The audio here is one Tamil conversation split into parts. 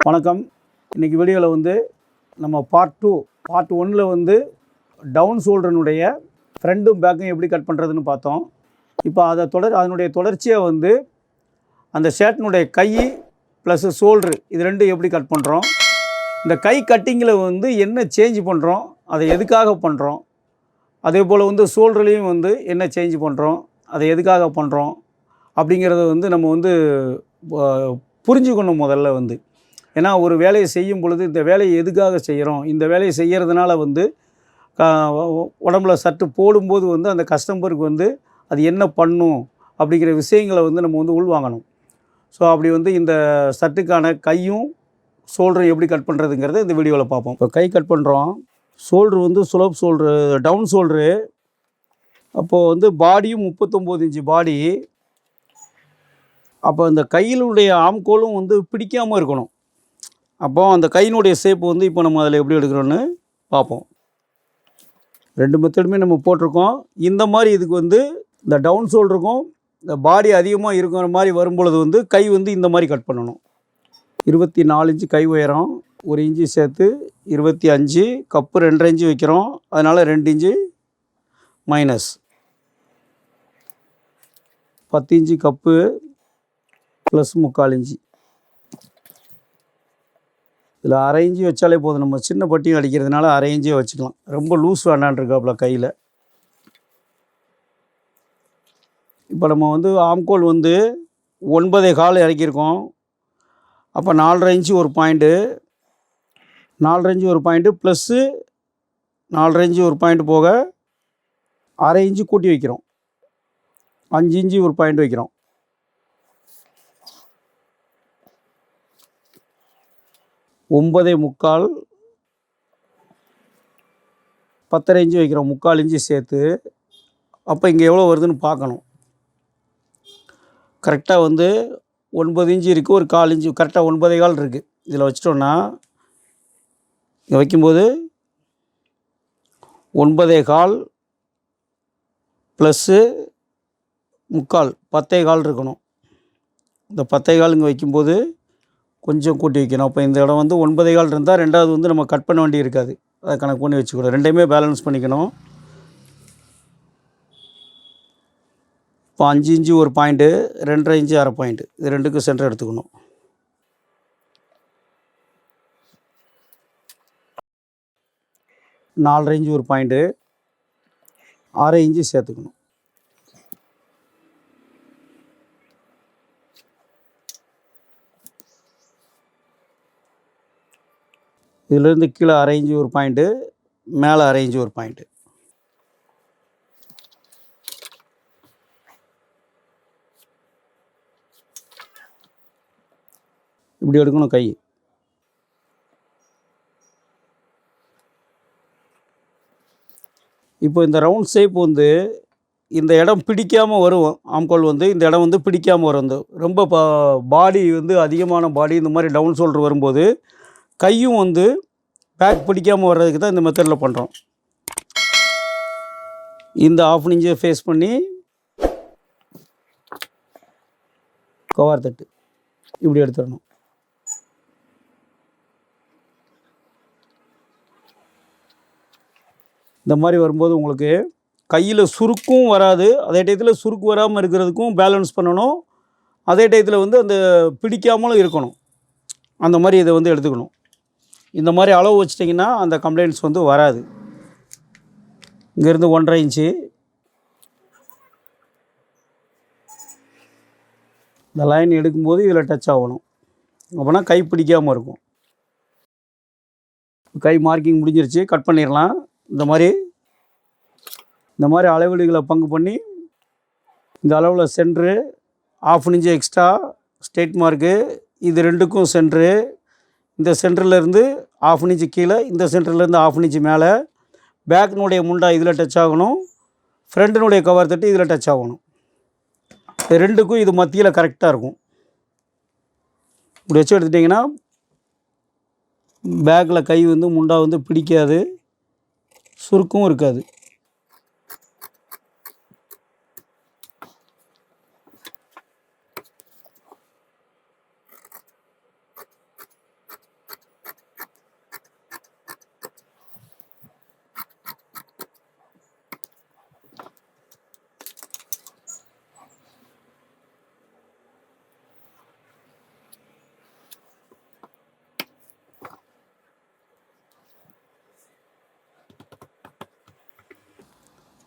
வணக்கம். இன்றைக்கி வீடியோவில் வந்து நம்ம பார்ட் 1ல் வந்து டவுன் ஷோல்டருனுடைய ஃப்ரண்ட்டும் பேக்கும் எப்படி கட் பண்ணுறதுன்னு பார்த்தோம். இப்போ அதனுடைய தொடர்ச்சியாக வந்து அந்த ஷர்ட்டினுடைய கை ப்ளஸ் ஷோல்ட்ரு இது ரெண்டும் எப்படி கட் பண்ணுறோம், இந்த கை கட்டிங்கில் வந்து என்ன சேஞ்ச் பண்ணுறோம், அதை எதுக்காக பண்ணுறோம், அதே போல் வந்து ஷோல்டர்லேயும் வந்து என்ன சேஞ்ச் பண்ணுறோம், அதை எதுக்காக பண்ணுறோம் அப்படிங்கிறத வந்து நம்ம வந்து புரிஞ்சுக்கணும் முதல்ல வந்து. ஏன்னா ஒரு வேலையை செய்யும் பொழுது இந்த வேலையை எதுக்காக செய்கிறோம், இந்த வேலையை செய்கிறதுனால வந்து உடம்புல சற்று போடும்போது வந்து அந்த கஸ்டமருக்கு வந்து அது என்ன பண்ணும் அப்படிங்கிற விஷயங்களை வந்து நம்ம வந்து உள்வாங்கணும். ஸோ அப்படி வந்து இந்த சர்ட்டுக்கான கையும் ஷோல்டரும் எப்படி கட் பண்ணுறதுங்கிறத இந்த வீடியோவில் பார்ப்போம். இப்போ கை கட் பண்ணுறோம். ஷோல்ட்ரு வந்து ஸ்லோப் ஷோல்ட்ரு, டவுன் ஷோல்ட்ரு. அப்போது வந்து பாடியும் 39 இன்ச்சு பாடி. அப்போ இந்த கையிலுடைய ஆம்கோலும் வந்து பிடிக்காமல் இருக்கணும். அப்போ அந்த கையினுடைய ஷேப் வந்து இப்போ நம்ம அதில் எப்படி எடுக்கிறோன்னு பார்ப்போம். 2 மெத்தடுமே நம்ம போட்டிருக்கோம். இந்த மாதிரி இதுக்கு வந்து இந்த டவுன் ஷோல்டருக்கும் இந்த பாடி அதிகமாக இருக்கிற மாதிரி வரும்பொழுது வந்து கை வந்து இந்த மாதிரி கட் பண்ணணும். 24 இன்ச்சு கை உயரம், 1 இன்ச்சு சேர்த்து 25, கப்பு 2.5 இன்ச்சு வைக்கிறோம், அதனால் 2 inch minus. 10 inch cup plus 3/4 inch. இதில் 1/2 இன்ச்சு வச்சாலே போதும். நம்ம சின்ன பட்டியும் அடிக்கிறதுனால 1/2 இன்ச்சே வச்சுக்கலாம். ரொம்ப லூஸ் வேண்டான்ருக்காப்புல கையில். இப்போ நம்ம வந்து ஆம்கோல் வந்து 9.25 இறக்கியிருக்கோம். அப்போ 4.5 இன்ச்சு ஒரு பாயிண்ட்டு, 4.5 இன்ச்சு ஒரு பாயிண்ட்டு ப்ளஸ்ஸு 4.5 இன்ச்சு ஒரு பாயிண்ட் போக 1/2 இன்ச்சு கூட்டி வைக்கிறோம். 5 இன்ச்சு ஒரு பாயிண்ட் வைக்கிறோம். 9.25, 10.5 இன்ச்சு வைக்கிறோம், 3/4 இன்ச்சு சேர்த்து. அப்போ இங்கே எவ்வளோ வருதுன்னு பார்க்கணும். கரெக்டாக வந்து 9 இன்ச்சு இருக்குது, ஒரு 1/4 இன்ச்சு கரெக்டாக 9.25 இருக்குது. இதில் வச்சிட்டோன்னா இங்கே வைக்கும்போது 9.25 ப்ளஸ்ஸு 3/4, 10.25 இருக்கணும். இந்த 10.25 இங்கே வைக்கும்போது கொஞ்சம் கூட்டி வைக்கணும். அப்போ இந்த இடம் வந்து 9.25 இருந்தால் ரெண்டாவது வந்து நம்ம கட் பண்ண வேண்டி இருக்காது. அதை கணக்கு பண்ணி வச்சுக்கூடாது. ரெண்டையுமே பேலன்ஸ் பண்ணிக்கணும். இப்போ 5 இன்ச்சு ஒரு பாயிண்ட்டு, 2.5 இன்ச்சு அரை பாயிண்ட்டு, இது ரெண்டுக்கும் சென்டர் எடுத்துக்கணும். நாலரை இன்ச்சு ஒரு பாயிண்ட்டு, 1/2 இன்ச்சு சேர்த்துக்கணும். இதிலேருந்து கீழே 1/2 இன்ச்சு ஒரு பாயிண்ட்டு, மேலே 1/2 இன்ச்சு ஒரு பாயிண்ட்டு. இப்படி எடுக்கணும் கை. இப்போ இந்த ரவுண்ட் ஷேப் வந்து இந்த இடம் பிடிக்காமல் வரும். ஆம்கோல் வந்து இந்த இடம் வந்து பிடிக்காமல் வரும். இந்த ரொம்ப பாடி வந்து அதிகமான பாடி இந்த மாதிரி டவுன் ஷோல்டர் வரும்போது கையும் வந்து பேக் பிடிக்காமல் வர்றதுக்கு தான் இந்த மெத்தடில் பண்ணுறோம். இந்த 1/2 இன்ச்சை ஃபேஸ் பண்ணி கவர் தட்டு இப்படி எடுத்துடணும். இந்த மாதிரி வரும்போது உங்களுக்கு கையில் சுருக்கும் வராது. அதே டயத்தில் சுருக்கு வராமல் இருக்கிறதுக்கும் பேலன்ஸ் பண்ணணும். அதே டயத்தில் வந்து அந்த பிடிக்காமலும் இருக்கணும். அந்த மாதிரி இதை வந்து எடுத்துக்கணும். இந்த மாதிரி அளவு வச்சிட்டிங்கன்னா அந்த கம்ப்ளைண்ட்ஸ் வந்து வராது. இங்கேருந்து 1.5 இன்ச்சு இந்த லைன் எடுக்கும்போது இதில் டச் ஆகணும். அப்போனா கை பிடிக்காமல் இருக்கும். கை மார்க்கிங் முடிஞ்சிருச்சு, கட் பண்ணிடலாம். இந்த மாதிரி அளவீடுகளை பங்கு பண்ணி இந்த அளவில் centre 1/2 inch extra straight mark, இது ரெண்டுக்கும் சென்ட்ரு. இந்த சென்டர்லேருந்து 1/2 இன்ச்சு கீழே, இந்த சென்டர்லேருந்து 1/2 இன்ச்சு மேலே. பேக்கினுடைய முண்டா இதில் டச் ஆகணும், ஃப்ரண்ட்டினுடைய கவர் தட்டு இதில் டச் ஆகணும். இது ரெண்டுக்கும் இது மத்தியில் கரெக்டாக இருக்கும். இப்படி வச்சு எடுத்துட்டிங்கன்னா பேக்கில் கை வந்து முண்டா வந்து பிடிக்காது, சுருக்கும் இருக்காது.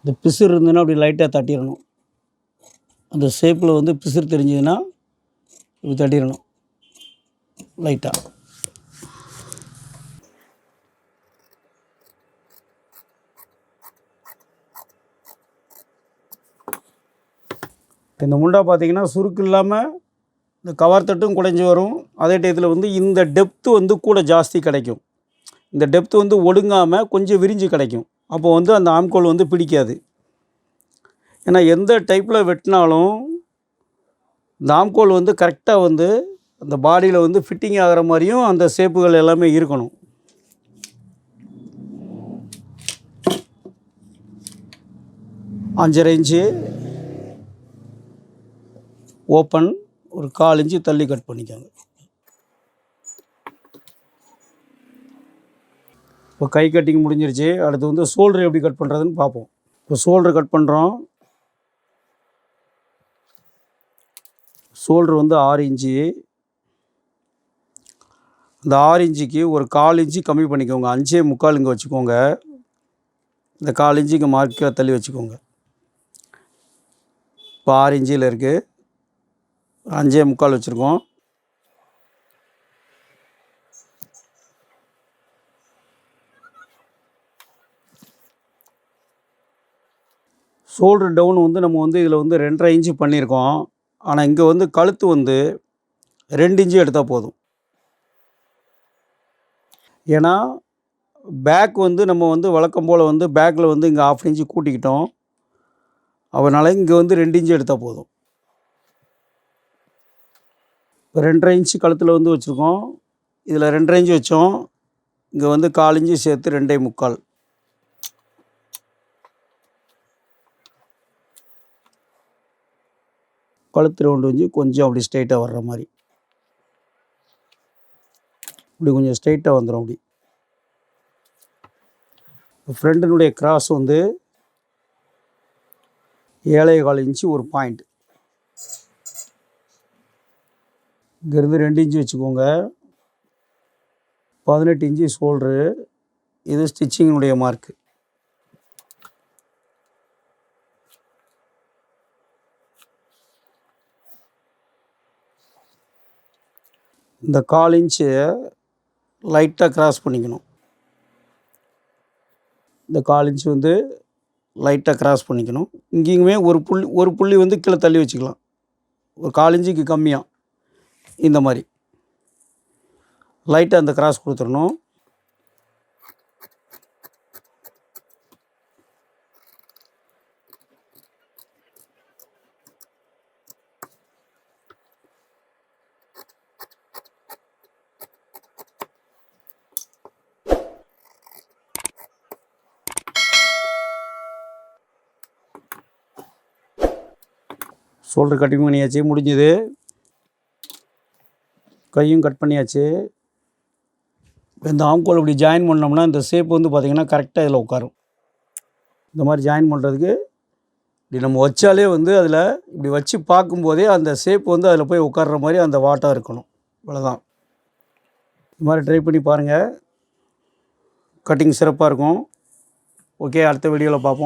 இந்த பிசுறு இருந்ததுன்னா அப்படி லைட்டாக தட்டிடணும். அந்த ஷேப்பில் வந்து பிசுறு தெரிஞ்சதுன்னா இப்படி தட்டிடணும் லைட்டாக. இந்த முண்டா பார்த்திங்கன்னா சுருக்கு இல்லாமல் இந்த கவர் தட்டும் குடைஞ்சி வரும். அதே டயத்தில் வந்து இந்த டெப்த்து வந்து கூட ஜாஸ்தி கிடைக்கும். இந்த டெப்த்து வந்து ஒடுங்காமல் கொஞ்சம் விரிஞ்சு கிடைக்கும். அப்போ வந்து அந்த ஆம்கோல் வந்து பிடிக்காது. ஏன்னா எந்த டைப்பில் வெட்டினாலும் இந்த ஆம்கோல் வந்து கரெக்டாக வந்து அந்த பாடியில் வந்து ஃபிட்டிங் ஆகிற மாதிரியும் அந்த ஷேப்புகள் எல்லாமே இருக்கணும். அஞ்சரை இன்ச்சு ஓப்பன், ஒரு 1/4 இன்ச்சு தள்ளி கட் பண்ணிக்கோங்க. இப்போ கை கட்டிங் முடிஞ்சிருச்சு. அடுத்து வந்து ஷோல்டர் எப்படி கட் பண்ணுறதுன்னு பார்ப்போம். இப்போ ஷோல்டர் கட் பண்ணுறோம். ஷோல்டர் வந்து 6 இன்ச்சு. இந்த 6 இன்ச்சுக்கு ஒரு 1/4 இன்ச்சு கம்மி பண்ணிக்கோங்க. 5.25 இங்கே வச்சுக்கோங்க. இந்த 1/4 இன்ச்சு இங்கே மார்க்காக தள்ளி வச்சுக்கோங்க. இப்போ 6 இன்ச்சில் இருக்குது. 5.25 வச்சுருக்கோம். ஷோல்டர் டவுன் வந்து நம்ம வந்து இதில் வந்து 2.5 இன்ச்சு பண்ணியிருக்கோம். ஆனால் இங்கே வந்து கழுத்து வந்து 2 இன்ச்சு எடுத்தால் போதும். ஏன்னா பேக் வந்து நம்ம வந்து வழக்கம் போல் வந்து பேக்கில் வந்து இங்கே 1/2 இன்ச்சு கூட்டிக்கிட்டோம். அதனால் இங்கே வந்து 2 இன்ச்சு எடுத்தால் போதும். இப்போ 2.5 இன்ச்சு கழுத்தில் வந்து வச்சுருக்கோம். இதில் 2.5 இன்ச்சு வச்சோம். இங்கே வந்து 1/4 இன்ச்சு சேர்த்து 2.25. கழுத்து ரவுண்டு வச்சு கொஞ்சம் அப்படி ஸ்ட்ரைட்டாக வர்ற மாதிரி, இப்படி கொஞ்சம் ஸ்ட்ரைட்டாக வந்துடும். அப்படி ஃப்ரண்ட்டினுடைய கிராஸ் வந்து 7.25 இன்ச்சு ஒரு பாயிண்ட். இங்கேருந்து 2 இன்ச்சு வச்சுக்கோங்க. 18 இன்ச்சு ஷோல்டரு. இது ஸ்டிச்சிங்கினுடைய மார்க்கு. இந்த 1/4 இன்ச்சு லைட்டாக கிராஸ் பண்ணிக்கணும். இந்த 1/4 இன்ச்சு வந்து லைட்டாக கிராஸ் பண்ணிக்கணும். இங்கேயுமே ஒரு புள்ளி வந்து கீழே தள்ளி வச்சுக்கலாம். ஒரு 1/4 இன்ச்சுக்கு கம்மியாக இந்த மாதிரி லைட்டாக அந்த கிராஸ் கொடுத்துடணும். ஷோல்டர் கட்டிங் பண்ணியாச்சு, முடிஞ்சுது. கையும் கட் பண்ணியாச்சு. இந்த ஆம்கோல் இப்படி ஜாயின் பண்ணோம்னா இந்த ஷேப் வந்து பார்த்திங்கன்னா கரெக்டாக இதில் உட்காரும். இந்த மாதிரி ஜாயின் பண்ணுறதுக்கு இப்படி நம்ம வச்சாலே வந்து அதில் இப்படி வச்சு பார்க்கும்போதே அந்த ஷேப் வந்து அதில் போய் உட்கார்ற மாதிரி அந்த வாட்டாக இருக்கணும். இவ்வளோதான். இது மாதிரி ட்ரை பண்ணி பாருங்கள். கட்டிங் சிறப்பாக இருக்கும். ஓகே, அடுத்த வீடியோவில் பார்ப்போம்.